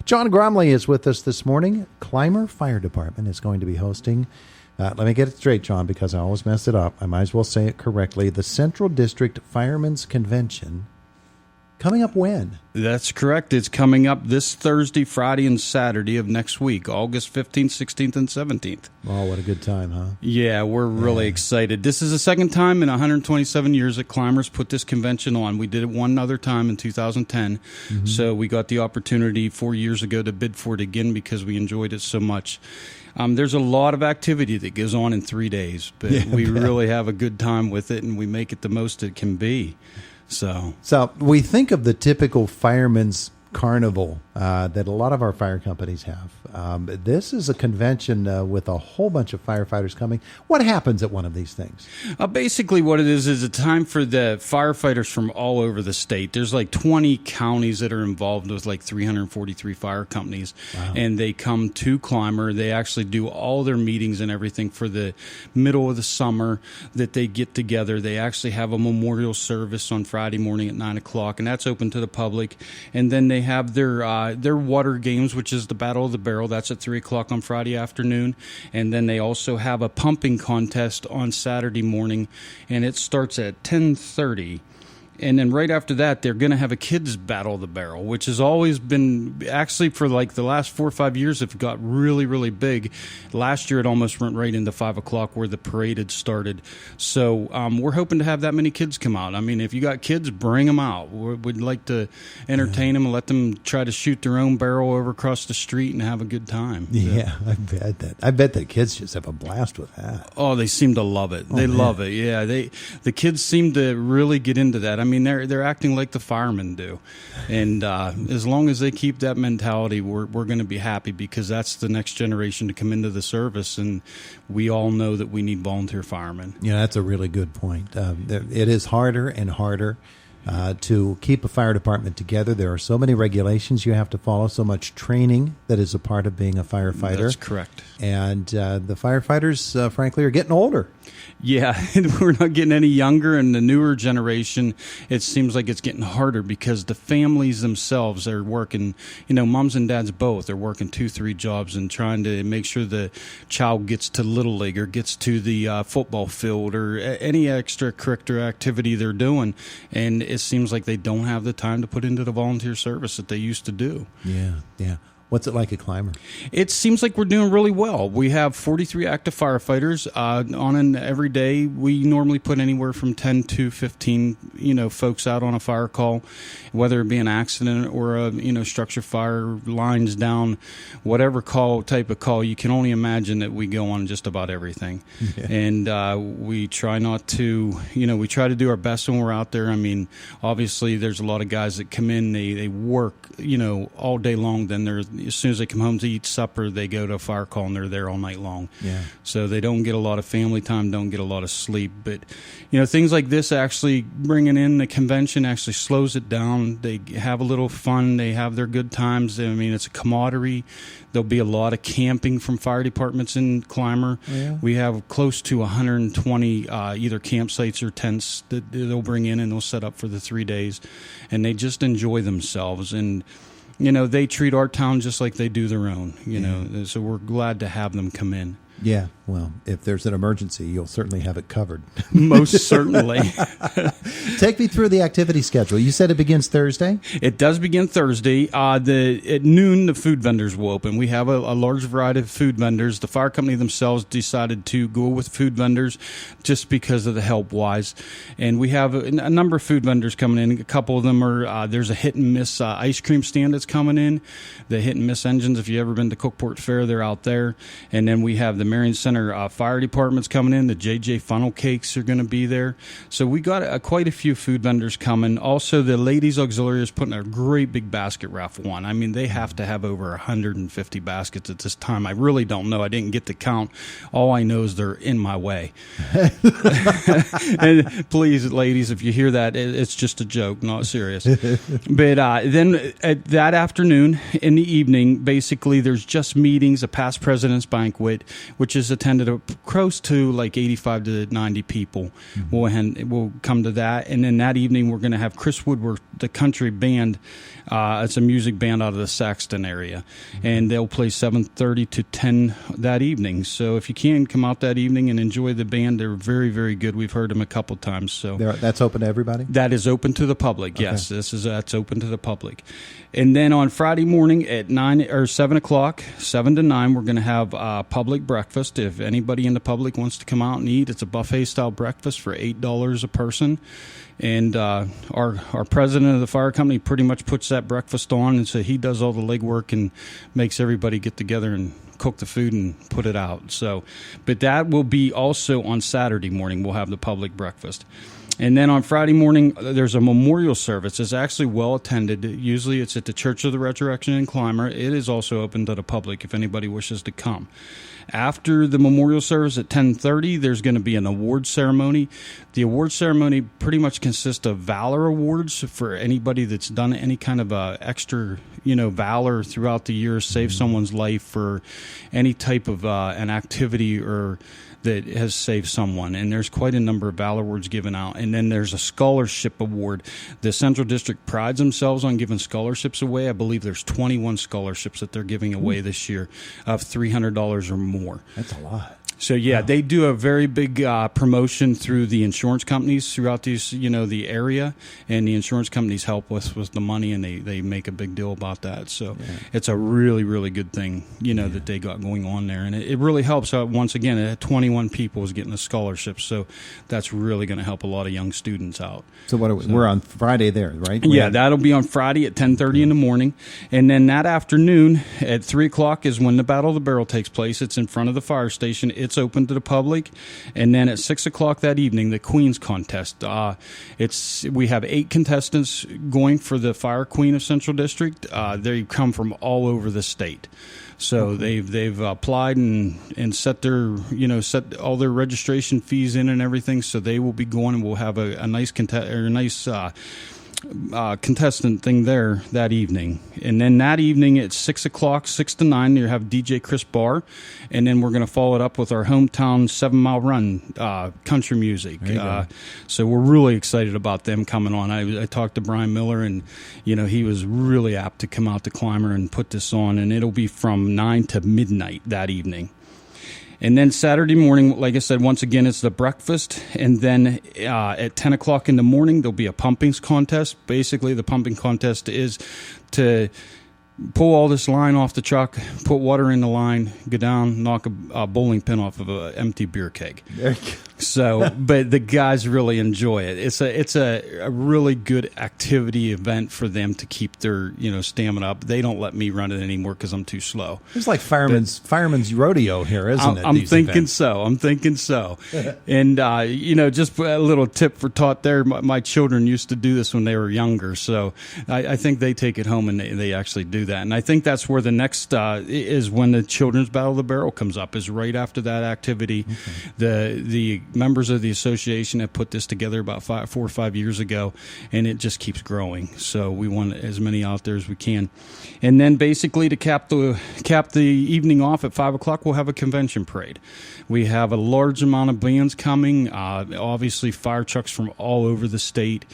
John Gromley is with us this morning. Clymer Fire Department is going to be hosting, let me get it straight, John, because I always mess it up. I might as well say it correctly. The Central District Firemen's Convention. Coming up when? That's correct. It's coming up this Thursday, Friday, and Saturday of next week, August 15th, 16th, and 17th. Oh, what a good time, huh? Yeah, we're really excited. This is the second time in 127 years that Clymer's put this convention on. We did it one other time in 2010, so we got the opportunity 4 years ago to bid for it again because we enjoyed it so much. There's a lot of activity that goes on in 3 days, but we really have a good time with it, and we make it the most it can be. So we think of the typical fireman's carnival that a lot of our fire companies have. This is a convention with a whole bunch of firefighters coming. What happens at one of these things? Basically what it is a time for the firefighters from all over the state. There's like 20 counties that are involved with like 343 fire companies. Wow. And they come to Clymer. They actually do all their meetings and everything for the middle of the summer that they get together. They actually have a memorial service on Friday morning at 9 o'clock, and that's open to the public. And then they have their water games, which is the Battle of the Barrel. That's at 3 o'clock on Friday afternoon. And then they also have a pumping contest on Saturday morning, and it starts at 10:30. And then right after that, they're going to have a kids' Battle of the Barrel, which has always been, actually for like the last 4 or 5 years, it got really, really big. Last year, it almost went right into 5 o'clock where the parade had started. So we're hoping to have that many kids come out. I mean, if you got kids, bring them out. We'd like to entertain them and let them try to shoot their own barrel over across the street and have a good time. Yeah, I bet that kids just have a blast with that. Oh, they seem to love it. They love it. Yeah, the kids seem to really get into that. I mean, they're acting like the firemen do, and as long as they keep that mentality, we're going to be happy, because that's the next generation to come into the service, and we all know that we need volunteer firemen. Yeah, that's a really good point. It is harder and harder to keep a fire department together. There are so many regulations you have to follow, so much training that is a part of being a firefighter. That's correct. And the firefighters, frankly, are getting older. Yeah, we're not getting any younger, and the newer generation, it seems like it's getting harder because the families themselves are working, moms and dads both are working 2-3 jobs and trying to make sure the child gets to Little League or gets to the football field or any extracurricular activity they're doing, and it seems like they don't have the time to put into the volunteer service that they used to do. Yeah. What's it like at Clymer? It seems like we're doing really well. We have 43 active firefighters on an every day. We normally put anywhere from 10 to 15, folks out on a fire call, whether it be an accident or a, structure fire, lines down, whatever type of call. You can only imagine that we go on just about everything. Yeah. And we try not to, we try to do our best when we're out there. I mean, obviously there's a lot of guys that come in, they work, all day long. Then as soon as they come home to eat supper, they go to a fire call and they're there all night long. Yeah. So they don't get a lot of family time, don't get a lot of sleep. But, things like this, actually bringing in the convention actually slows it down. They have a little fun. They have their good times. I mean, it's a camaraderie. There'll be a lot of camping from fire departments in Clymer. Yeah. We have close to 120 either campsites or tents that they'll bring in and they'll set up for the 3 days. And they just enjoy themselves. And they treat our town just like they do their own, so we're glad to have them come in. Yeah, well, if there's an emergency, you'll certainly have it covered. Most certainly. Take me through the activity schedule. You said it begins Thursday? It does begin Thursday. At noon, the food vendors will open. We have a large variety of food vendors. The fire company themselves decided to go with food vendors just because of the help-wise. And we have a number of food vendors coming in. A couple of them are, there's a hit-and-miss ice cream stand that's coming in. The hit-and-miss engines, if you've ever been to Cookport Fair, they're out there. And then we have the Marion Center Fire Department's coming in. The JJ Funnel Cakes are going to be there. So we got quite a few food vendors coming. Also, the Ladies Auxiliary is putting a great big basket raffle on. I mean, they have to have over 150 baskets at this time. I really don't know. I didn't get the count. All I know is they're in my way. And please, ladies, if you hear that, it's just a joke, not serious. But then that afternoon, in the evening, basically there's just meetings, a past president's banquet, which is a attended. Close to like 85 to 90 people will come to that. And then that evening, we're going to have Chris Woodward, the country band. It's a music band out of the Saxton area, and they'll play 7:30 to 10 that evening. So if you can, come out that evening and enjoy the band. They're very, very good. We've heard them a couple times. So that's open to everybody? That is open to the public. Yes, that's open to the public. And then on Friday morning at 7 o'clock, 7 to 9, we're going to have public breakfast. If anybody in the public wants to come out and eat, it's a buffet style breakfast for $8 a person. And our president of the fire company pretty much puts that breakfast on, and so he does all the legwork and makes everybody get together and cook the food and put it out. So, but that will be also on Saturday morning. We'll have the public breakfast. And then on Friday morning, there's a memorial service. It's actually well attended. Usually it's at the Church of the Resurrection in Clymer. It is also open to the public if anybody wishes to come. After the memorial service at 10:30, there's going to be an award ceremony. The award ceremony pretty much consists of valor awards for anybody that's done any kind of extra, valor throughout the year, saved someone's life, or any type of an activity or that has saved someone. And there's quite a number of valor awards given out. And then there's a scholarship award. The Central District prides themselves on giving scholarships away. I believe there's 21 scholarships that they're giving away this year of $300 or more. That's a lot. So, yeah, they do a very big promotion through the insurance companies throughout these, the area, and the insurance companies help with the money, and they make a big deal about that. So it's a really, really good thing, that they got going on there. And it really helps. Once again, 21 people is getting a scholarship, so that's really going to help a lot of young students out. So we're on Friday there, right? Yeah, that'll be on Friday at 10:30 in the morning. And then that afternoon at 3 o'clock is when the Battle of the Barrel takes place. It's in front of the fire station. It's open to the public. And then at 6 o'clock that evening, the Queen's Contest. We have 8 contestants going for the Fire Queen of Central District. They come from all over the state. So they've applied and set all their registration fees in and everything. So they will be going, and we'll have a nice contestant thing there that evening. And then that evening at 6 o'clock, 6 to 9, you have DJ Chris Barr, and then we're going to follow it up with our hometown 7 Mile Run country music. So we're really excited about them coming on. I talked to Brian Miller, and he was really apt to come out to Clymer and put this on, and it'll be from 9 to midnight that evening. And then Saturday morning, like I said, once again, it's the breakfast. And then at 10 o'clock in the morning, there'll be a pumping contest. Basically, the pumping contest is to pull all this line off the truck, put water in the line, go down, knock a bowling pin off of an empty beer keg. So, but the guys really enjoy it. It's a really good activity event for them to keep their stamina up. They don't let me run it anymore because I'm too slow. It's like fireman's rodeo here, isn't it? I'm thinking so. And just a little tip for taught there. My children used to do this when they were younger, so I think they take it home and they actually do that. And I think that's where the next is when the Children's Battle of the Barrel comes up, is right after that activity. Okay. The members of the association have put this together about 4 or 5 years ago, and it just keeps growing. So we want as many out there as we can. And then basically to cap the evening off at 5 o'clock, we'll have a convention parade. We have a large amount of bands coming, obviously fire trucks from all over the state.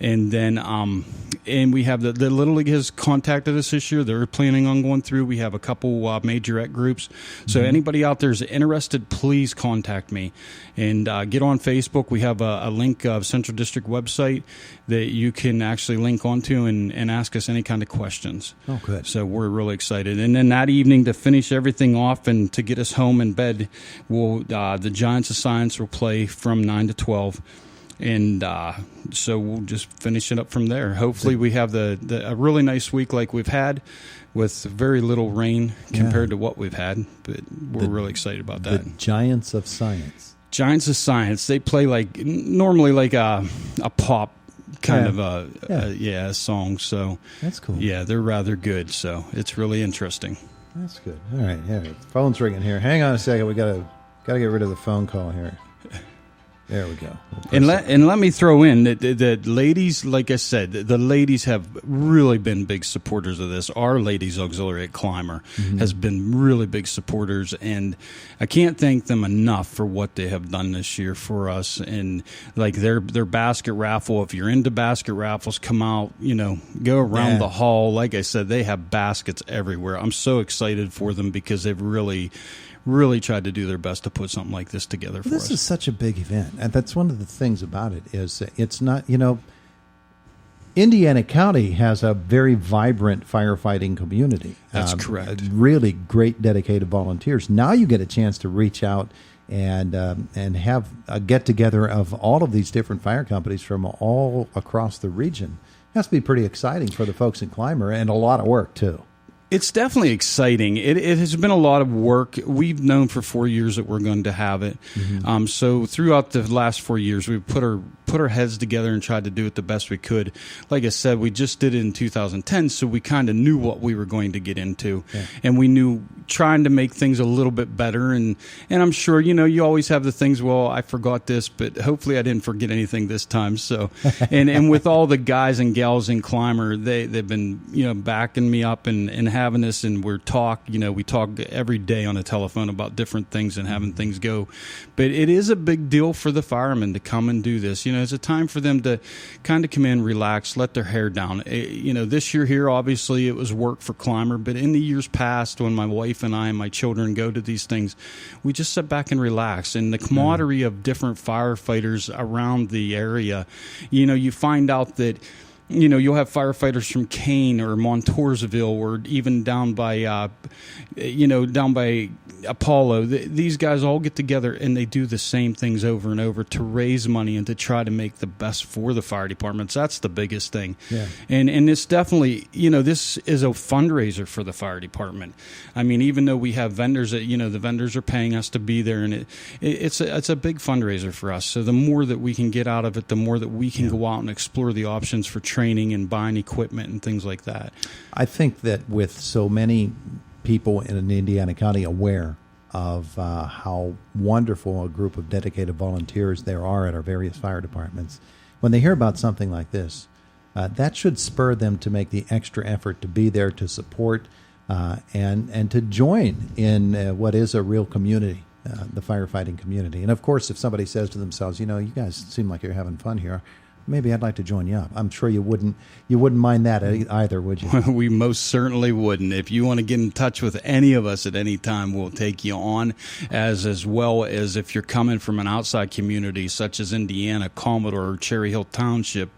And then and we have the Little League has contacted us this year. They're planning on going through. We have a couple majorette groups. So anybody out there is interested, please contact me. And get on Facebook. We have a link of Central District website that you can actually link onto and ask us any kind of questions. Oh, good. So we're really excited. And then that evening, to finish everything off and to get us home in bed, the Giants of Science will play from 9 to 12. And so we'll just finish it up from there. Hopefully we have a really nice week like we've had, with very little rain compared to what we've had. But we're really excited about that. The Giants of Science. Giants of Science. They play normally like a pop kind of a song. So that's cool. Yeah, they're rather good. So it's really interesting. That's good. All right. Yeah. Phone's ringing here. Hang on a second. We gotta get rid of the phone call here. There we go. And let me throw in that the ladies, like I said, the ladies have really been big supporters of this. Our ladies auxiliary at Clymer has been really big supporters, and I can't thank them enough for what they have done this year for us. And like their basket raffle, if you're into basket raffles, come out, go around the hall. Like I said, they have baskets everywhere. I'm so excited for them because they've really tried to do their best to put something like this together for us. This is such a big event, and that's one of the things about it is it's not, Indiana County has a very vibrant firefighting community. That's correct. Really great dedicated volunteers. Now you get a chance to reach out and have a get-together of all of these different fire companies from all across the region. It has to be pretty exciting for the folks in Clymer, and a lot of work, too. It's definitely exciting. It has been a lot of work. We've known for 4 years that we're going to have it. So throughout the last 4 years, we've put our heads together and tried to do it the best we could. Like I said, we just did it in 2010, so we kind of knew what we were going to get into. Yeah. And we knew trying to make things a little bit better. And I'm sure, you always have the things, well, I forgot this, but hopefully I didn't forget anything this time. So, and with all the guys and gals in Clymer, they've been, backing me up and having this, and we talk every day on the telephone about different things and having things go. But it is a big deal for the firemen to come and do this. It's a time for them to kind of come in, relax, let their hair down. This year here, obviously, it was work for Clymer, but in the years past, when my wife and I and my children go to these things, we just sit back and relax. And the camaraderie of different firefighters around the area, you find out that you'll have firefighters from Kane or Montoursville or even down by Apollo. These guys all get together and they do the same things over and over to raise money and to try to make the best for the fire departments. That's the biggest thing. Yeah. And it's definitely, this is a fundraiser for the fire department. I mean, even though we have vendors that, the vendors are paying us to be there, and it's a big fundraiser for us. So the more that we can get out of it, the more that we can go out and explore the options for training and buying equipment and things like that. I think that with so many people in Indiana County aware of how wonderful a group of dedicated volunteers there are at our various fire departments, when they hear about something like this, that should spur them to make the extra effort to be there to support and to join in what is a real community, the firefighting community. And of course, if somebody says to themselves, you guys seem like you're having fun here, maybe I'd like to join you up. I'm sure you wouldn't mind that either, would you? We most certainly wouldn't. If you want to get in touch with any of us at any time, we'll take you on, as well as if you're coming from an outside community such as Indiana, Commodore, Cherry Hill Township,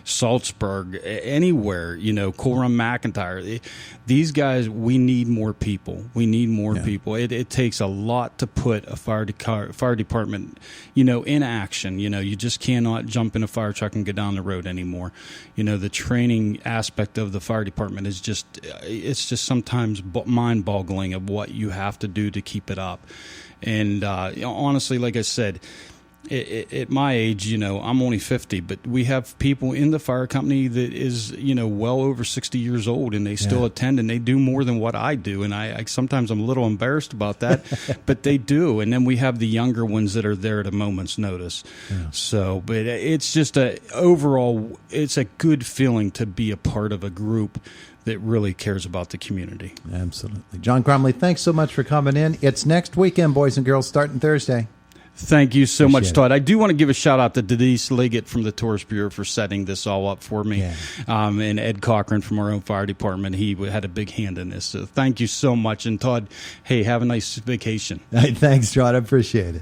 Salzburg, anywhere, Coal Run McIntyre. These guys, we need more people. We need more people. It takes a lot to put a fire department, in action. You just cannot jump in a fire truck and go down the road anymore. The training aspect of the fire department is it's just sometimes mind-boggling of what you have to do to keep it up. And honestly, like I said, at my age, I'm only 50, but we have people in the fire company that is, well over 60 years old, and they still attend, and they do more than what I do. And I sometimes I'm a little embarrassed about that, but they do. And then we have the younger ones that are there at a moment's notice. Yeah. So, but it's just overall, it's a good feeling to be a part of a group that really cares about the community. Absolutely. John Gromley, thanks so much for coming in. It's next weekend, boys and girls, starting Thursday. Thank you so much, Todd. I do want to give a shout out to Denise Liggett from the Tourist Bureau for setting this all up for me, and Ed Cochran from our own fire department. He had a big hand in this. So thank you so much. And Todd, hey, have a nice vacation. Thanks, Todd. I appreciate it.